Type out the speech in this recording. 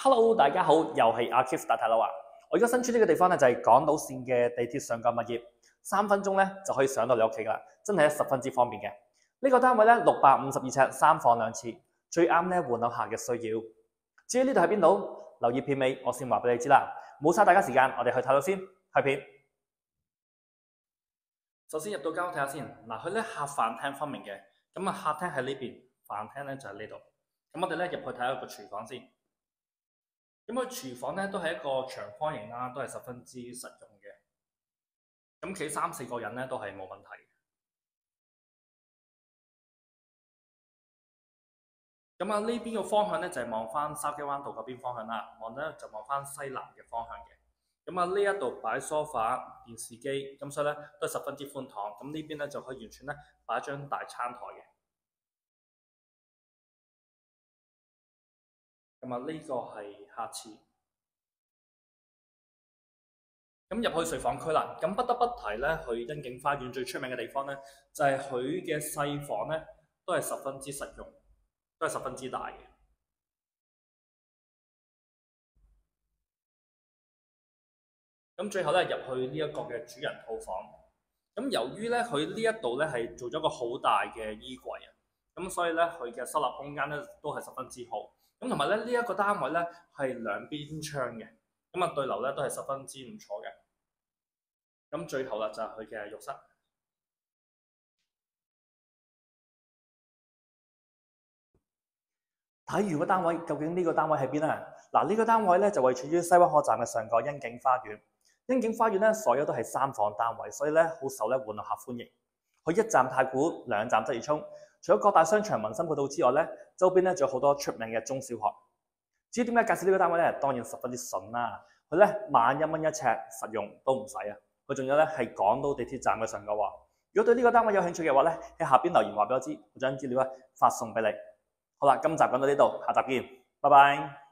Hello，大家好，又係阿 Keith 大太佬啊！我而家身處呢個地方咧就係港島線嘅地鐵上蓋物業，3分鐘咧就可以上到你屋企噶啦，真係十分之方便嘅。呢個單位咧652尺，3房2廁，最啱咧換樓客嘅需要。至於呢度喺邊度，留意片尾，我先話俾你知啦。冇嘥大家時間，我哋去睇到先，開片。首先入到間屋睇下先，嗱佢咧客飯廳分明嘅，咁啊客廳喺呢邊，飯廳咧就喺呢度。咁我哋咧入去睇下個廚房先。咁佢廚房咧都係一個長方形啦，都係十分之實用嘅。咁企3、4個人咧都係冇問題嘅。咁啊呢邊個方向咧就係望翻筲箕灣道嗰邊方向啦，就望翻西南嘅方向嘅。咁啊呢一度擺梳化、電視機，咁所以咧都係十分之寬敞。咁呢邊咧就可以完全咧擺一張大餐台嘅。咁啊呢個係客廁。咁入去睡房區啦，咁不得不提咧，去欣景花園最出名嘅地方咧，就係佢嘅細房咧，都係十分之實用，都係十分之大嘅。咁最後咧入去呢一個嘅主人套房，咁由於咧佢呢一度咧係做咗個好大嘅衣櫃啊，咁所以咧佢嘅收納空間咧都係十分之好。咁同埋咧呢一個單位咧係兩邊窗嘅，咁啊對流咧都係十分之唔錯嘅。咁最後啦就係佢嘅浴室。睇完個單位，究竟呢個單位喺邊啊？嗱，呢個單位咧就位處於西灣河站嘅上蓋欣景花園。欣景花園咧所有都係3房單位，所以咧好受咧換樓客歡迎。佢1站太古，2站鰂魚涌。除咗各大商場、民生配套之外咧，周邊咧仲有好多出名嘅中小學。至於點解介紹呢個單位咧，當然十分之筍啦。佢咧11蚊1尺，實用都唔使啊！佢仲有咧係港島地鐵站嘅上蓋喎。如果對呢個單位有興趣嘅話咧，喺下邊留言話俾我知，我將資料咧發送俾你。好啦，今集講到呢度，下集見，拜拜。